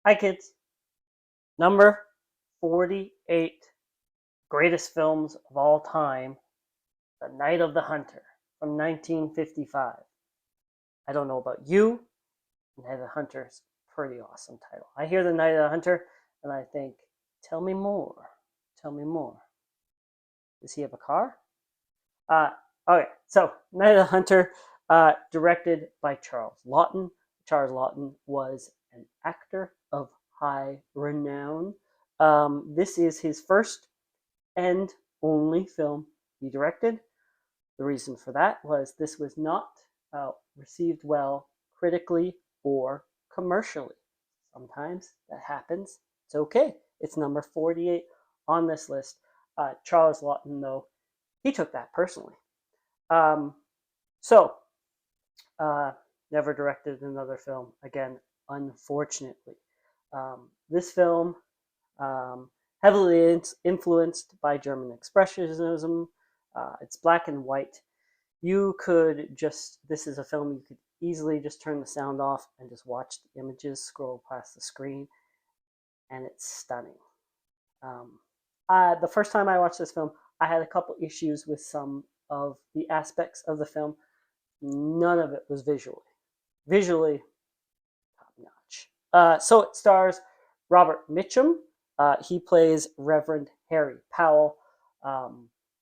Hi, kids. Number 48 greatest films of all time, The Night of the Hunter from 1955. I don't know about you. Night of the Hunter is a pretty awesome title. I hear The Night of the Hunter and I think, tell me more. Tell me more. Does he have a car? Uh, okay, so Night of the Hunter, directed by Charles Laughton. Charles Laughton was an actor of high renown. This is his first and only film he directed. The reason for that was this was not received well critically or commercially. Sometimes that happens. It's okay. It's number 48 on this list. Charles Laughton, though, he took that personally. Um, so, uh, never directed another film again, unfortunately. This film, heavily influenced by German Expressionism. It's black and white. You could just, this is a film you could easily just turn the sound off and just watch the images scroll past the screen, and it's stunning. The first time I watched this film, I had a couple issues with some of the aspects of the film. None of it was visually top notch. So it stars Robert Mitchum. He plays Reverend Harry Powell.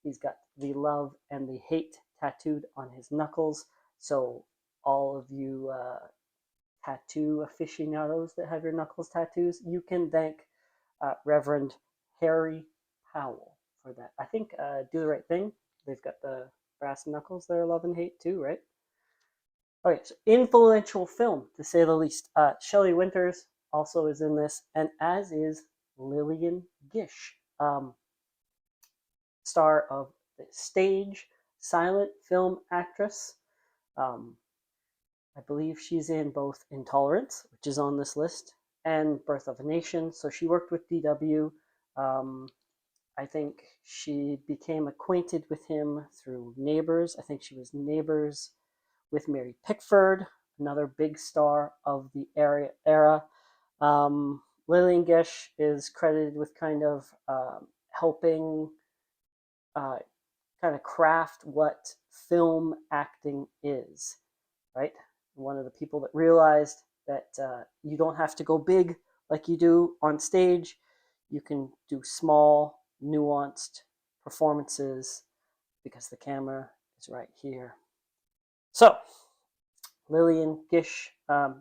He's got the love and the hate tattooed on his knuckles. So all of you tattoo aficionados that have your knuckles tattoos, you can thank Reverend Harry Powell for that. I think Do the Right Thing, they've got the brass knuckles there, love and hate too, right? Okay, so influential film to say the least. Shelley Winters also is in this, and as is Lillian Gish, star of the stage silent film actress. I believe she's in both Intolerance, which is on this list, and Birth of a Nation. So she worked with DW. I think she became acquainted with him through Neighbors. I think she was Neighbors with Mary Pickford, another big star of the era. Lillian Gish is credited with kind of helping kind of craft what film acting is, right? One of the people that realized that you don't have to go big like you do on stage. You can do small, nuanced performances because the camera is right here. So, Lillian Gish,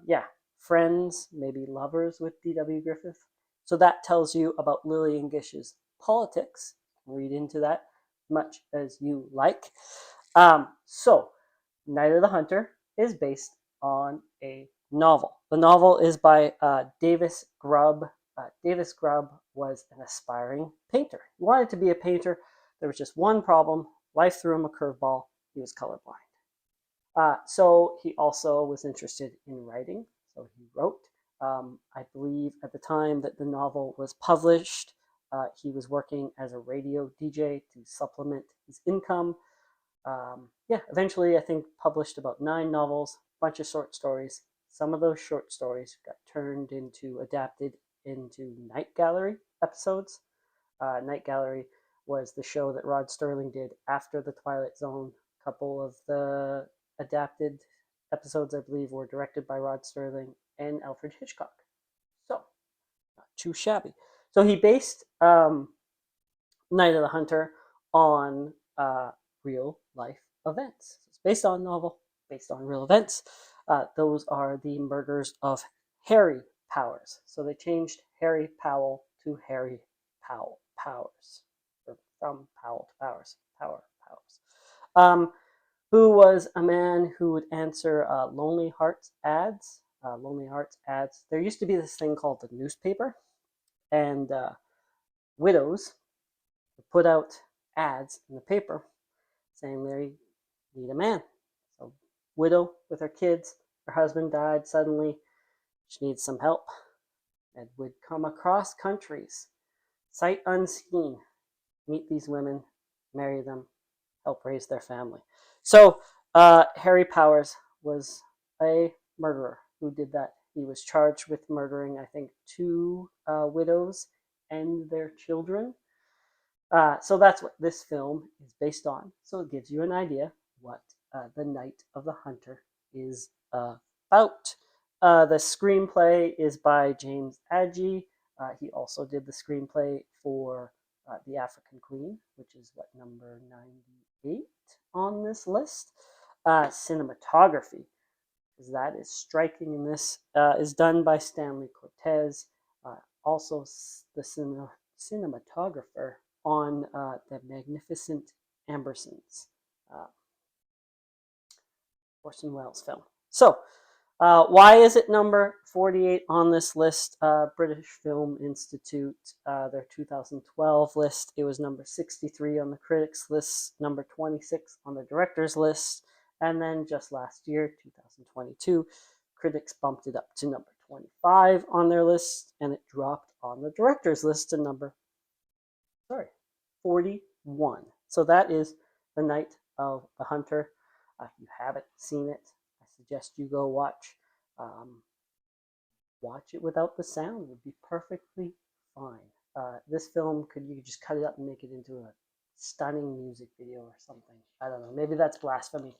yeah, friends, maybe lovers with D.W. Griffith. So that tells you about Lillian Gish's politics. Read into that much as you like. So, Night of the Hunter is based on a novel. The novel is by Davis Grubb. Davis Grubb was an aspiring painter. He wanted to be a painter. There was just one problem. Life threw him a curveball. He was colorblind. So he also was interested in writing. So he wrote. I believe at the time that the novel was published, he was working as a radio DJ to supplement his income. Yeah, eventually I think published about 9 novels, a bunch of short stories. Some of those short stories got adapted into Night Gallery episodes. Night Gallery was the show that Rod Serling did after The Twilight Zone. A couple of the adapted episodes, I believe, were directed by Rod Serling and Alfred Hitchcock. So, not too shabby. So he based Night of the Hunter on real life events. It's based on a novel, based on real events. Those are the murders of Harry Powers. So they changed Harry Powell to Harry Powers. Or from Powell to Powers. Powers. Who was a man who would answer Lonely Hearts ads. Lonely Hearts ads. There used to be this thing called the newspaper, and widows would put out ads in the paper saying they need a man. So, widow with her kids, her husband died suddenly, she needs some help, and would come across countries, sight unseen, meet these women, marry them, help raise their family. So, Harry Powers was a murderer who did that He was charged with murdering, I think, two widows and their children. So that's what this film is based on. So it gives you an idea what The Night of the Hunter is about. The screenplay is by James Agee. He also did the screenplay for The African Queen, which is what, number 98 on this list. Cinematography, because that is striking in this, is done by Stanley Cortez. Also, the cinematographer on the Magnificent Ambersons, uh, Orson Welles film. So, why is it number 48 on this list? British Film Institute, their 2012 list. It was number 63 on the critics list, number 26 on the directors list, and then just last year, 2022, critics bumped it up to number 25 on their list, and it dropped on the directors list to number 41. So that is The Night of the Hunter. If you haven't seen it, I suggest you go watch. Watch it without the sound; it would be perfectly fine. This film you could just cut it up and make it into a stunning music video or something. I don't know. Maybe that's blasphemy.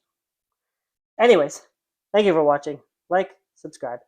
Anyways, thank you for watching. Like, subscribe.